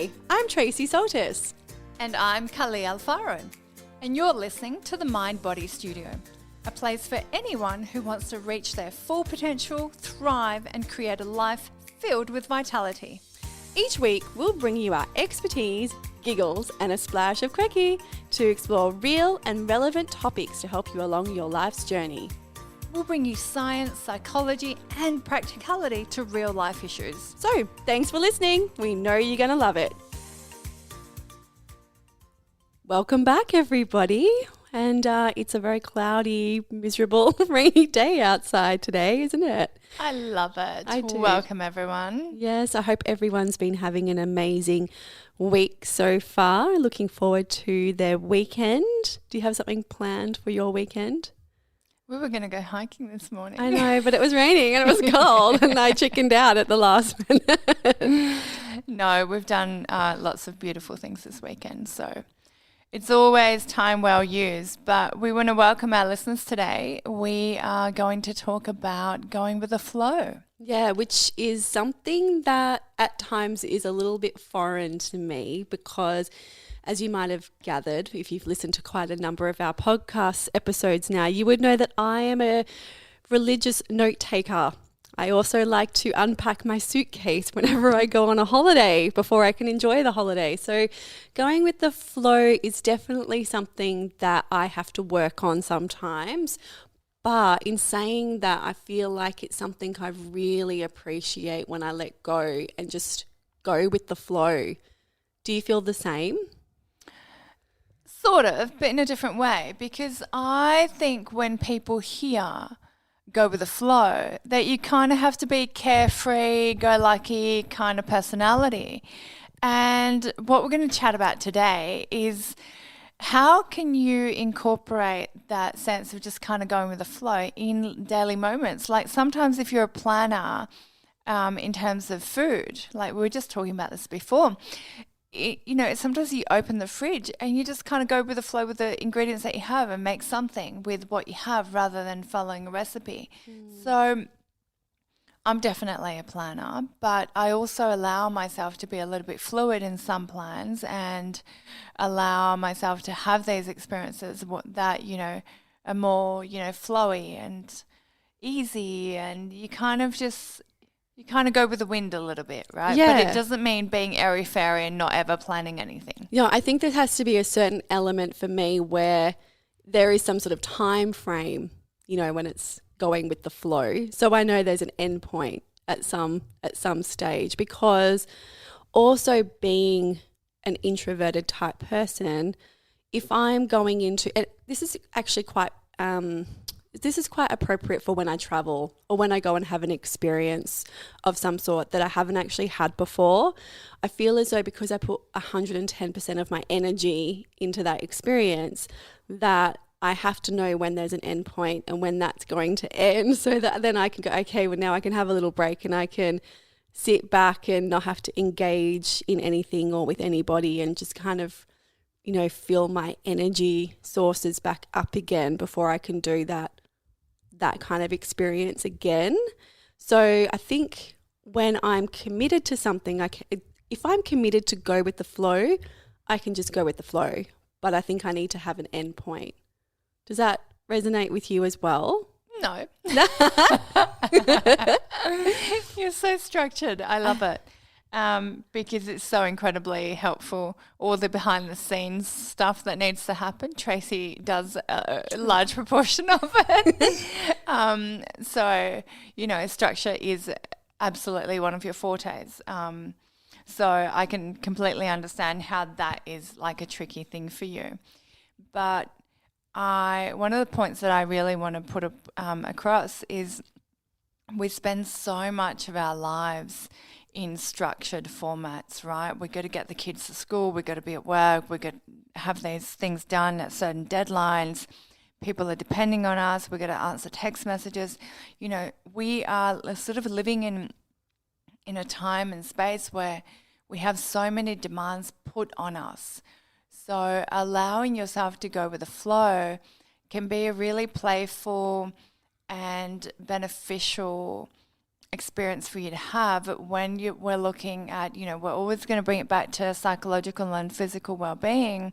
Hi, I'm Tracey Soltis. And I'm Kali Alfaro. And you're listening to the Mind Body Studio, a place for anyone who wants to reach their full potential, thrive, and create a life filled with vitality. Each week, we'll bring you our expertise, giggles, and a splash of quirky to explore real and relevant topics to help you along your life's journey. We'll bring you science, psychology, and practicality to real life issues. So, thanks for listening. We know you're going to love it. Welcome back, everybody. And it's a very cloudy, miserable, rainy day outside today, isn't it? I love it. I do. Welcome, everyone. Yes, I hope everyone's been having an amazing week so far. Looking forward to their weekend. Do you have something planned for your weekend? We were going to go hiking this morning. I know, but it was raining and it was cold and I chickened out at the last minute. No, we've done lots of beautiful things this weekend, so it's always time well used. But we want to welcome our listeners today. We are going to talk about going with the flow. Yeah, which is something that at times is a little bit foreign to me because, as you might have gathered, if you've listened to quite a number of our podcast episodes now, you would know that I am a religious note taker. I also like to unpack my suitcase whenever I go on a holiday before I can enjoy the holiday. So going with the flow is definitely something that I have to work on sometimes. But in saying that, I feel like it's something I really appreciate when I let go and just go with the flow. Do you feel the same? Sort of, but in a different way, because I think when people hear go with the flow, that you kind of have to be carefree, go-lucky kind of personality. And what we're going to chat about today is how can you incorporate that sense of just kind of going with the flow in daily moments? Like sometimes if you're a planner in terms of food, like we were just talking about this before, sometimes you open the fridge and you just kind of go with the flow with the ingredients that you have and make something with what you have rather than following a recipe. So I'm definitely a planner, but I also allow myself to be a little bit fluid in some plans and allow myself to have these experiences that, are more, flowy and easy, and you kind of go with the wind a little bit, right? Yeah. But it doesn't mean being airy-fairy and not ever planning anything. Yeah, I think there has to be a certain element for me where there is some sort of time frame, when it's going with the flow. So I know there's an end point at some stage, because also being an introverted type person, if I'm going into it, this is actually quite appropriate for when I travel or when I go and have an experience of some sort that I haven't actually had before. I feel as though because I put 110% of my energy into that experience, that I have to know when there's an end point and when that's going to end, so that then I can go, okay, well now I can have a little break and I can sit back and not have to engage in anything or with anybody and just kind of fill my energy sources back up again before I can do that kind of experience again. So I think when I'm committed to something, if I'm committed to go with the flow, I can just go with the flow. But I think I need to have an end point. Does that resonate with you as well? No. You're so structured. I love it. Because it's so incredibly helpful, all the behind the scenes stuff that needs to happen. Tracey does a large proportion of it. So, structure is absolutely one of your fortes. So I can completely understand how that is like a tricky thing for you. But one of the points that I really want to put across is we spend so much of our lives in structured formats, right? We've got to get the kids to school, we've got to be at work, we've got to have these things done at certain deadlines. People are depending on us, we've got to answer text messages. We are sort of living in a time and space where we have so many demands put on us. So allowing yourself to go with the flow can be a really playful and beneficial experience for you to have when we're looking at, we're always going to bring it back to psychological and physical well-being.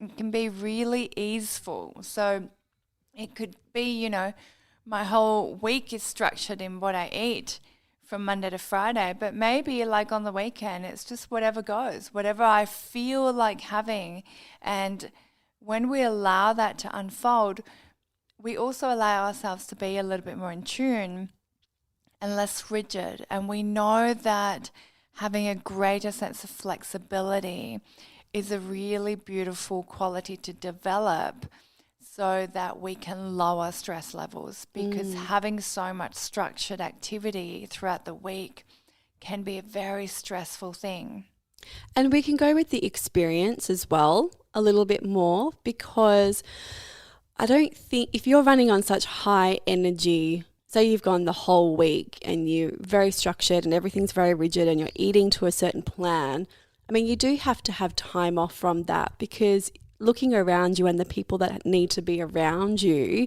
It can be really easeful. So it could be, my whole week is structured in what I eat from Monday to Friday, but maybe like on the weekend, it's just whatever goes, whatever I feel like having. And when we allow that to unfold, we also allow ourselves to be a little bit more in tune and less rigid. And we know that having a greater sense of flexibility is a really beautiful quality to develop so that we can lower stress levels, because having so much structured activity throughout the week can be a very stressful thing. And we can go with the experience as well a little bit more, because I don't think if you're running on such high energy, say you've gone the whole week and you're very structured and everything's very rigid and you're eating to a certain plan, I mean, you do have to have time off from that, because looking around you and the people that need to be around you,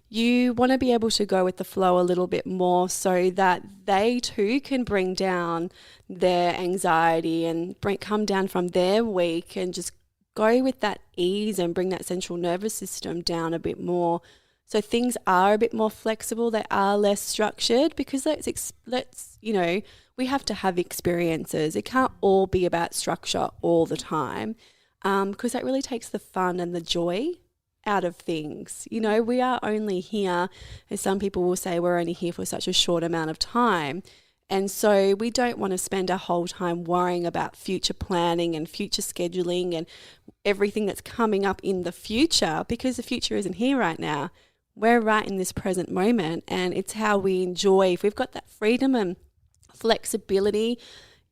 you want to be able to go with the flow a little bit more so that they too can bring down their anxiety and come down from their week and just go with that ease and bring that central nervous system down a bit more. So things are a bit more flexible, they are less structured, because we have to have experiences. It can't all be about structure all the time, because that really takes the fun and the joy out of things. We are only here, as some people will say, we're only here for such a short amount of time. And so we don't want to spend our whole time worrying about future planning and future scheduling and everything that's coming up in the future, because the future isn't here right now. We're right in this present moment, and it's how we enjoy. If we've got that freedom and flexibility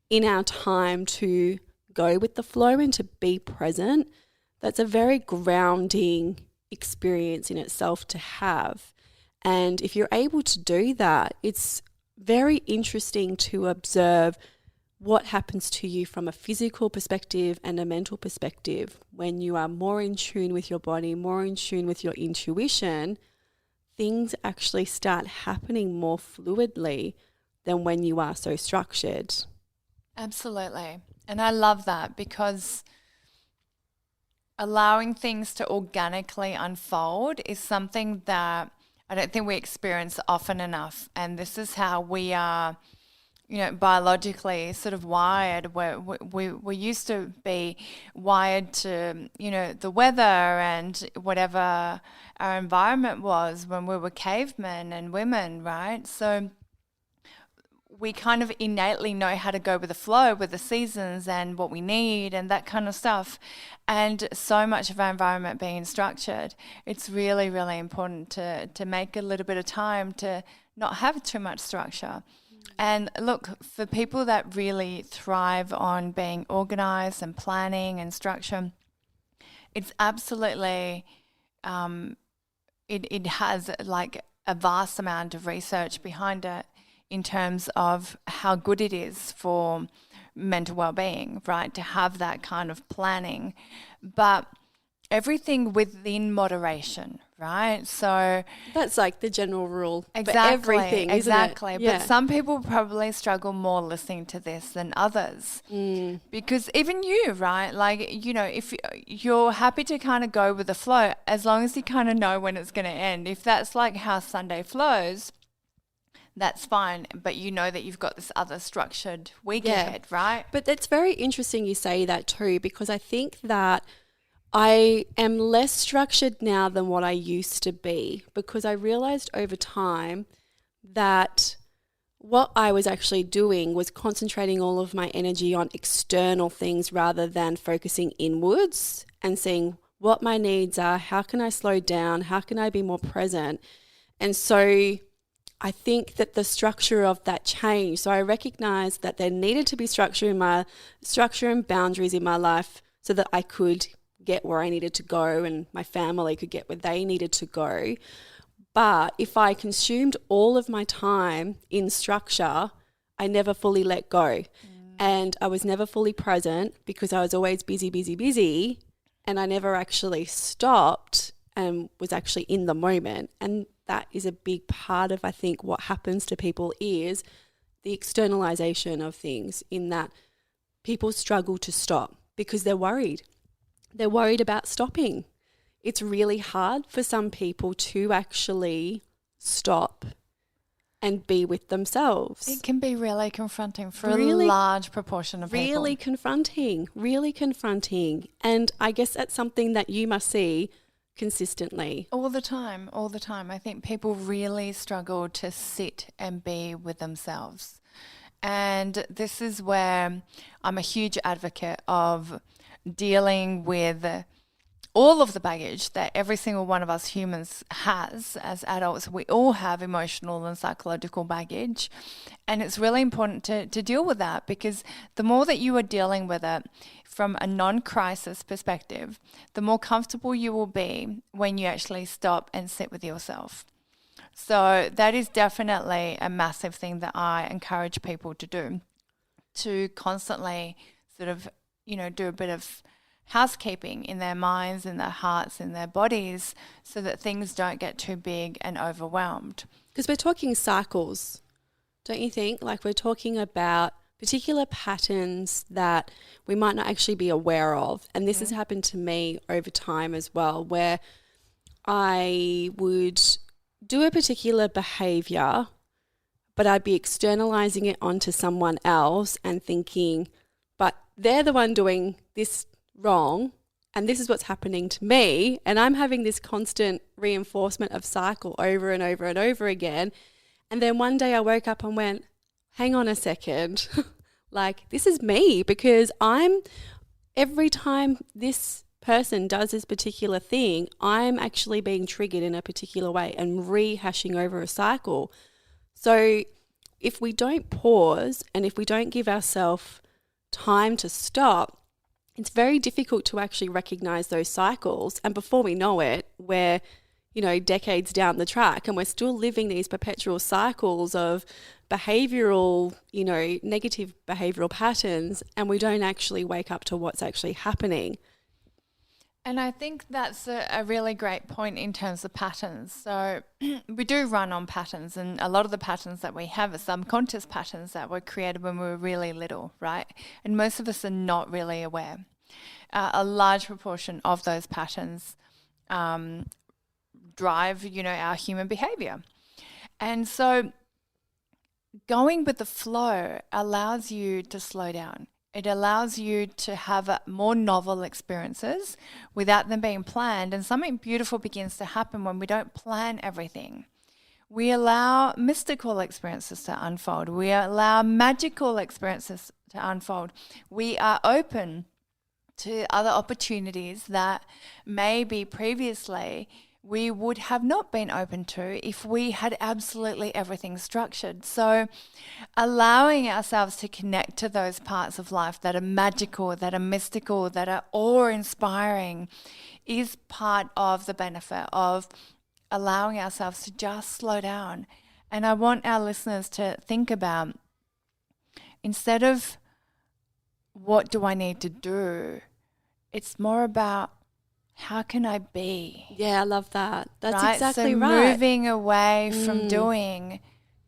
in our time to go with the flow and to be present, that's a very grounding experience in itself to have. And if you're able to do that, it's very interesting to observe what happens to you from a physical perspective and a mental perspective when you are more in tune with your body, more in tune with your intuition. Things actually start happening more fluidly than when you are so structured. Absolutely. And I love that, because allowing things to organically unfold is something that I don't think we experience often enough. And this is how we are, biologically sort of wired. We used to be wired to, the weather and whatever our environment was when we were cavemen and women, right? So we kind of innately know how to go with the flow, with the seasons and what we need and that kind of stuff. And so much of our environment being structured, it's really, really important to make a little bit of time to not have too much structure. And look, for people that really thrive on being organized and planning and structure, it's absolutely, it has like a vast amount of research behind it in terms of how good it is for mental well-being, right, to have that kind of planning. But everything within moderation, right? So that's like the general rule exactly, for everything, exactly. Isn't it? Yeah. But some people probably struggle more listening to this than others, because even you, right? Like, if you're happy to kind of go with the flow, as long as you kind of know when it's going to end. If that's like how Sunday flows, that's fine, but you know that you've got this other structured week ahead, right? But that's very interesting you say that too, because I think that I am less structured now than what I used to be, because I realized over time that what I was actually doing was concentrating all of my energy on external things rather than focusing inwards and seeing what my needs are, how can I slow down, how can I be more present. And so I think that the structure of that changed. So I recognized that there needed to be structure and boundaries in my life so that I could get where I needed to go and my family could get where they needed to go. But if I consumed all of my time in structure, I never fully let go. And I was never fully present because I was always busy. And I never actually stopped and was actually in the moment. And that is a big part of, I think, what happens to people is the externalization of things, in that people struggle to stop because they're worried. They're worried about stopping. It's really hard for some people to actually stop and be with themselves. It can be really confronting for Really, a large proportion of people. Really confronting. And I guess that's something that you must see consistently. All the time. I think people really struggle to sit and be with themselves. And this is where I'm a huge advocate of dealing with all of the baggage that every single one of us humans has as adults. We all have emotional and psychological baggage. And it's really important to deal with that, because the more that you are dealing with it from a non-crisis perspective, the more comfortable you will be when you actually stop and sit with yourself. So that is definitely a massive thing that I encourage people to do, to constantly sort of, do a bit of housekeeping in their minds, in their hearts, in their bodies, so that things don't get too big and overwhelmed. Because we're talking cycles, don't you think? Like, we're talking about particular patterns that we might not actually be aware of. And this has happened to me over time as well, where I would do a particular behavior, but I'd be externalizing it onto someone else and thinking, but they're the one doing this wrong, and this is what's happening to me, and I'm having this constant reinforcement of cycle over and over and over again. And then one day I woke up and went, hang on a second, like, this is me, because every time this person does this particular thing, I'm actually being triggered in a particular way and rehashing over a cycle. So if we don't pause and if we don't give ourselves time to stop, it's very difficult to actually recognize those cycles. And before we know it, we're, decades down the track, and we're still living these perpetual cycles of behavioral, negative behavioral patterns, and we don't actually wake up to what's actually happening. And I think that's a really great point in terms of patterns. So we do run on patterns, and a lot of the patterns that we have are subconscious patterns that were created when we were really little, right? And most of us are not really aware. A large proportion of those patterns drive, our human behavior. And so going with the flow allows you to slow down. It allows you to have more novel experiences without them being planned. And something beautiful begins to happen when we don't plan everything. We allow mystical experiences to unfold. We allow magical experiences to unfold. We are open to other opportunities that maybe previously we would have not been open to if we had absolutely everything structured. So allowing ourselves to connect to those parts of life that are magical, that are mystical, that are awe-inspiring is part of the benefit of allowing ourselves to just slow down. And I want our listeners to think about, instead of what do I need to do, it's more about how can I be? Yeah, I love that. That's right? exactly so right. Moving away from doing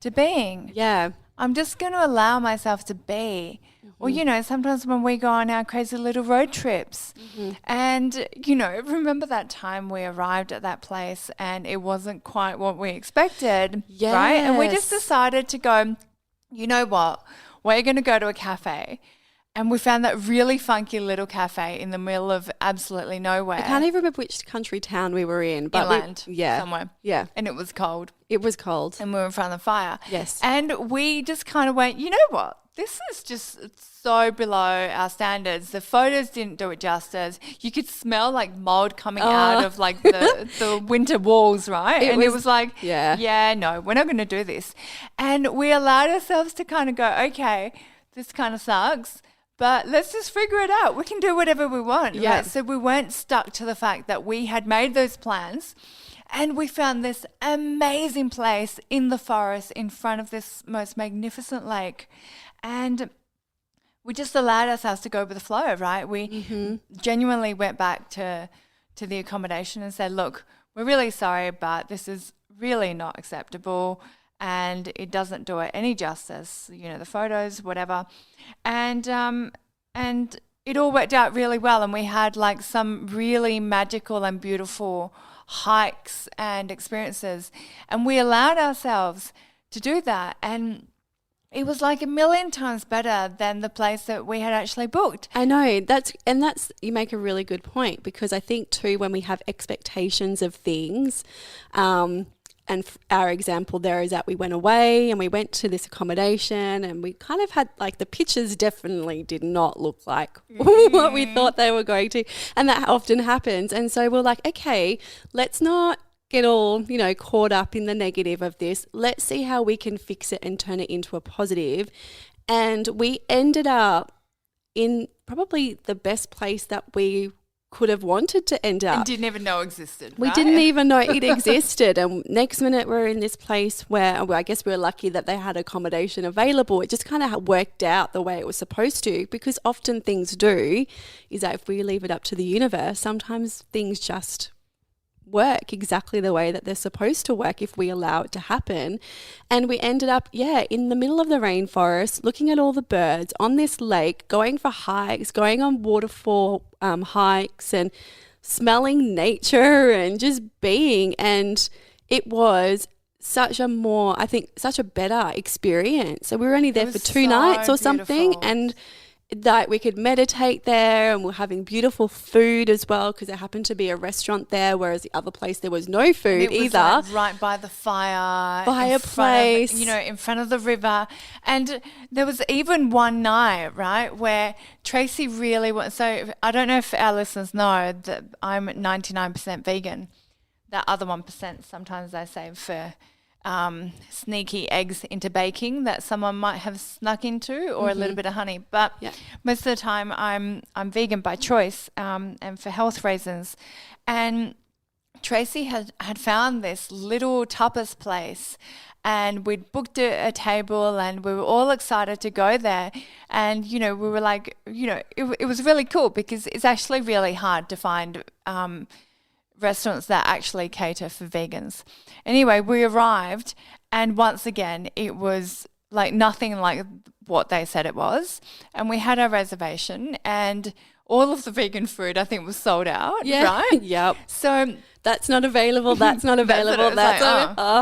to being. Yeah. I'm just going to allow myself to be. Or, sometimes when we go on our crazy little road trips and, remember that time we arrived at that place and it wasn't quite what we expected, right? And we just decided to go, you know what, we're going to go to a cafe. And we found that really funky little cafe in the middle of absolutely nowhere. I can't even remember which country town we were in. But Inland, yeah, somewhere. Yeah. And it was cold. It was cold. And we were in front of the fire. Yes. And we just kind of went, you know what? This is just so below our standards. The photos didn't do it justice. You could smell like mold coming out of like the winter walls, right? It was like, no, we're not going to do this. And we allowed ourselves to kind of go, okay, this kind of sucks. But let's just figure it out. We can do whatever we want. Yeah. Right? So we weren't stuck to the fact that we had made those plans and we found this amazing place in the forest in front of this most magnificent lake. And we just allowed ourselves to go with the flow, right? We genuinely went back to the accommodation and said, look, we're really sorry, but this is really not acceptable. and it doesn't do it any justice, you know, the photos, whatever. And it all worked out really well, and we had like some really magical and beautiful hikes and experiences, and we allowed ourselves to do that, and it was like 1,000,000 times better than the place that we had actually booked. I know that's you make a really good point, because I think too, when we have expectations of things, and our example there is that we went away and we went to this accommodation, and we kind of had like, the pictures definitely did not look like what we thought they were going to. And that often happens. And so we're like, okay, let's not get all, you know, caught up in the negative of this. Let's see how we can fix it and turn it into a positive. And we ended up in probably the best place that we could have wanted to end up. And didn't even know existed. We right? didn't even know it existed. And next minute we're in this place where, well, I guess we're lucky that they had accommodation available. It just kind of worked out the way it was supposed to, because often things do, is that if we leave it up to the universe, sometimes things just work exactly the way that they're supposed to work if we allow it to happen. And we ended up, in the middle of the rainforest, looking at all the birds on this lake, going for hikes, going on waterfall hikes, and smelling nature and just being. And it was such a better experience. So we were only there for 2 nights or something, and that we could meditate there, and we're having beautiful food as well, because there happened to be a restaurant there, whereas the other place there was no food either. Like right by the fireplace, in front of the river. And there was even one night, right, where Tracey really wants. So I don't know if our listeners know that I'm 99% vegan. That other 1%, sometimes I save for sneaky eggs into baking that someone might have snuck into, or a little bit of honey. But most of the time I'm vegan by choice, and for health reasons. And Tracey had found this little tapas place, and we'd booked a table, and we were all excited to go there. And, we were like, it was really cool, because it's actually really hard to find restaurants that actually cater for vegans. Anyway, we arrived, and once again, it was like nothing like what they said it was. And we had our reservation, and all of the vegan food, I think, was sold out. Yeah. Right? Yep. So that's not available. That's not available.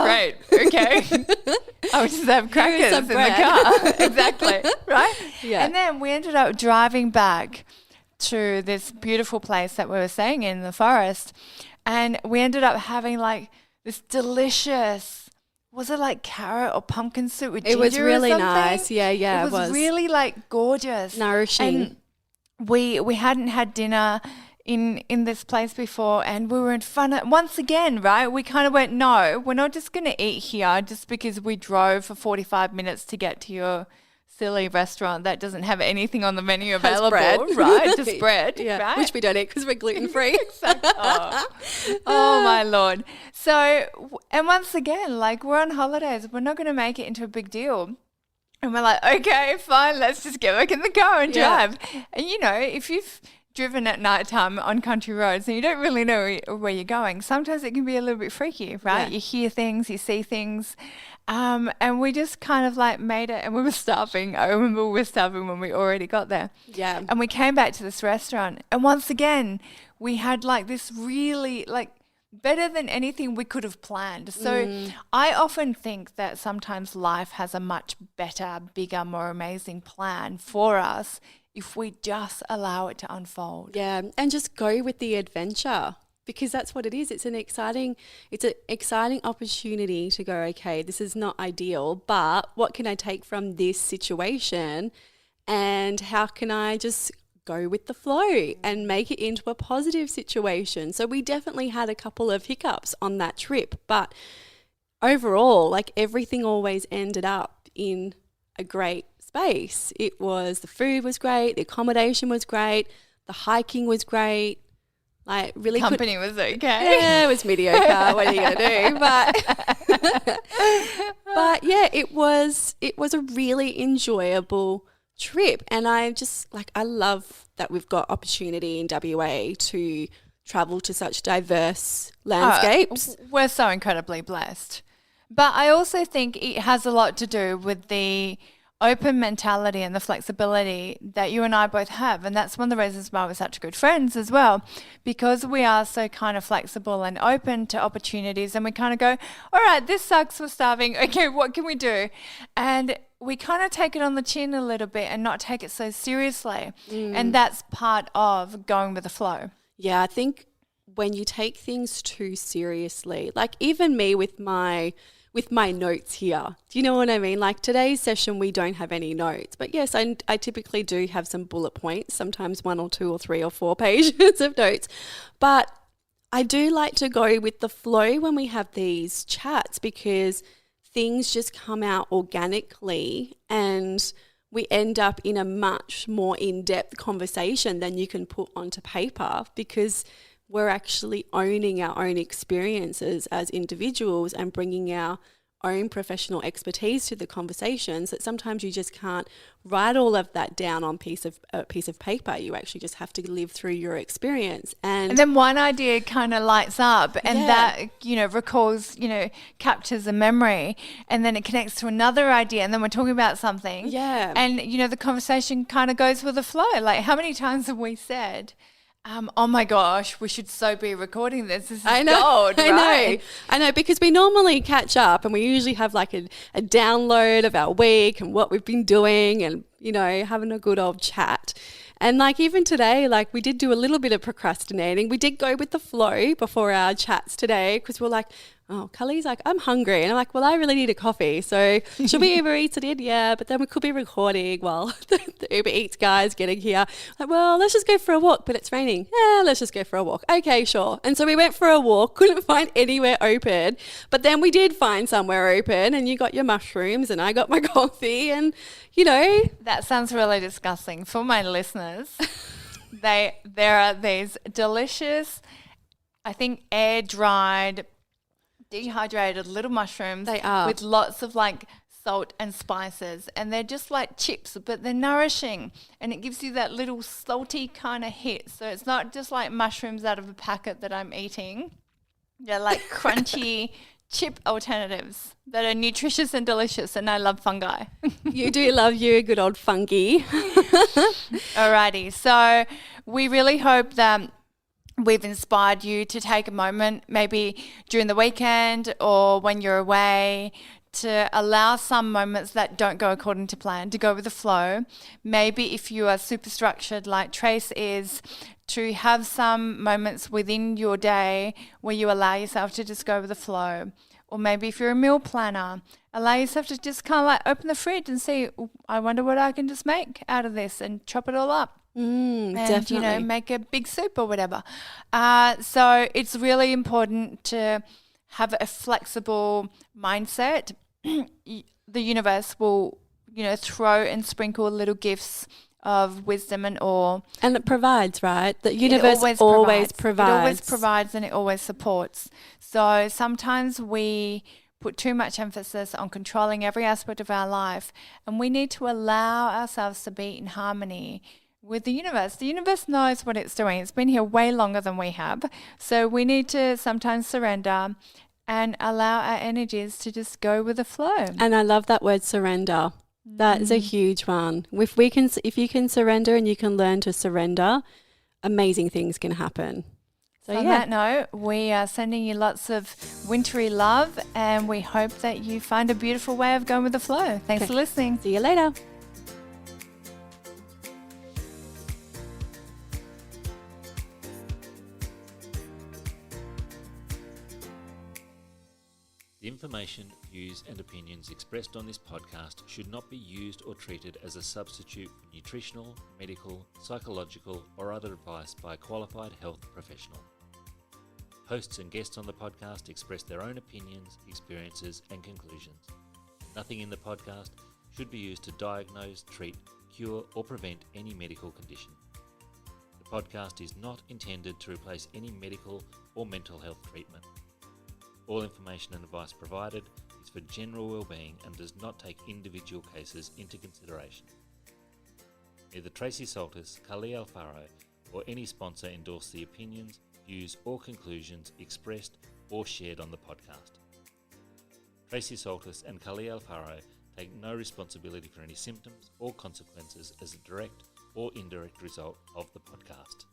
Great. Okay. I'll just have crackers in the car. Exactly. Right? Yeah. And then we ended up driving back to this beautiful place that we were staying in the forest, and we ended up having like this delicious, was it like carrot or pumpkin soup with ginger? It was really or something? Nice. Yeah, it was really like gorgeous, nourishing. And we hadn't had dinner in this place before, and we were in front of, once again, right, we kind of went, no, we're not just going to eat here just because we drove for 45 minutes to get to your silly restaurant that doesn't have anything on the menu available, right? Just bread, right? Which we don't eat because we're gluten-free. Exactly. Oh, my Lord. So, and once again, like, we're on holidays. We're not going to make it into a big deal. And we're like, okay, fine, let's just get back in the car and drive. And, if you've driven at night time on country roads and you don't really know where you're going, sometimes it can be a little bit freaky, right? Yeah. You hear things, you see things. And we just kind of like made it, and we were starving. I remember we were starving when we already got there. Yeah. And we came back to this restaurant, and once again, we had like this really like better than anything we could have planned. So I often think that sometimes life has a much better, bigger, more amazing plan for us if we just allow it to unfold. Yeah, and just go with the adventure. Because that's what it is. It's an exciting opportunity to go, okay, this is not ideal, but what can I take from this situation, and how can I just go with the flow and make it into a positive situation? So we definitely had a couple of hiccups on that trip, but overall, like, everything always ended up in a great space. The food was great, the accommodation was great, the hiking was great. Like, really company was okay. Yeah, it was mediocre. What are you gonna do? But yeah, it was a really enjoyable trip, and I love that we've got opportunity in WA to travel to such diverse landscapes. We're so incredibly blessed. But I also think it has a lot to do with the open mentality and the flexibility that you and I both have. And that's one of the reasons why we're such good friends as well, because we are so kind of flexible and open to opportunities, and we kind of go, all right, this sucks, we're starving. Okay, what can we do? And we kind of take it on the chin a little bit and not take it so seriously. And that's part of going with the flow. Yeah, I think when you take things too seriously, like even me with my notes here, do you know what I mean? Like today's session, we don't have any notes, but yes, I typically do have some bullet points, sometimes 1 or 2 or 3 or 4 pages of notes, but I do like to go with the flow when we have these chats, because things just come out organically and we end up in a much more in-depth conversation than you can put onto paper, because we're actually owning our own experiences as individuals and bringing our own professional expertise to the conversations, that sometimes you just can't write all of that down on a piece of paper. You actually just have to live through your experience. And then one idea kind of lights up, and that, recalls, captures a memory, and then it connects to another idea, and then we're talking about something. Yeah. And, the conversation kind of goes with the flow. Like, how many times have we said, oh my gosh, we should so be recording this. This is gold, right? I know, because we normally catch up and we usually have like a download of our week and what we've been doing and, having a good old chat. And like even today, like we did do a little bit of procrastinating. We did go with the flow before our chats today, because we're like, oh, Kalí's like, I'm hungry. And I'm like, well, I really need a coffee. So should we Uber Eats it in? Yeah, but then we could be recording while the Uber Eats guy's getting here. Like, well, let's just go for a walk, but it's raining. Yeah, let's just go for a walk. Okay, sure. And so we went for a walk, couldn't find anywhere open. But then we did find somewhere open, and you got your mushrooms and I got my coffee, and, That sounds really disgusting. For my listeners, there are these delicious, I think air-dried, dehydrated little mushrooms. They are. With lots of like salt and spices, and they're just like chips, but they're nourishing, and it gives you that little salty kind of hit. So it's not just like mushrooms out of a packet that I'm eating. They're like crunchy chip alternatives that are nutritious and delicious, and I love fungi. You do love you a good old fungi. Alrighty, so we really hope that we've inspired you to take a moment, maybe during the weekend or when you're away, to allow some moments that don't go according to plan, to go with the flow. Maybe if you are super structured like Trace is, to have some moments within your day where you allow yourself to just go with the flow. Or maybe if you're a meal planner, allow yourself to just kind of like open the fridge and see, I wonder what I can just make out of this, and chop it all up. And, Definitely. make a big soup or whatever. So it's really important to have a flexible mindset. The universe will, throw and sprinkle little gifts of wisdom and awe. And it provides, right? The universe always provides. It always provides, and it always supports. So sometimes we put too much emphasis on controlling every aspect of our life, and we need to allow ourselves to be in harmony with the universe. The universe knows what it's doing. It's been here way longer than we have. So we need to sometimes surrender and allow our energies to just go with the flow. And I love that word, surrender. That is a huge one. If you can surrender and you can learn to surrender, amazing things can happen. So on that note, we are sending you lots of wintry love, and we hope that you find a beautiful way of going with the flow. Thanks for listening. See you later. The information, views and opinions expressed on this podcast should not be used or treated as a substitute for nutritional, medical, psychological or other advice by a qualified health professional. Hosts and guests on the podcast express their own opinions, experiences and conclusions. Nothing in the podcast should be used to diagnose, treat, cure or prevent any medical condition. The podcast is not intended to replace any medical or mental health treatment. All information and advice provided is for general well-being and does not take individual cases into consideration. Neither Tracey Saltis, Kali Alfaro, or any sponsor endorse the opinions, views or conclusions expressed or shared on the podcast. Tracey Saltis and Kali Alfaro take no responsibility for any symptoms or consequences as a direct or indirect result of the podcast.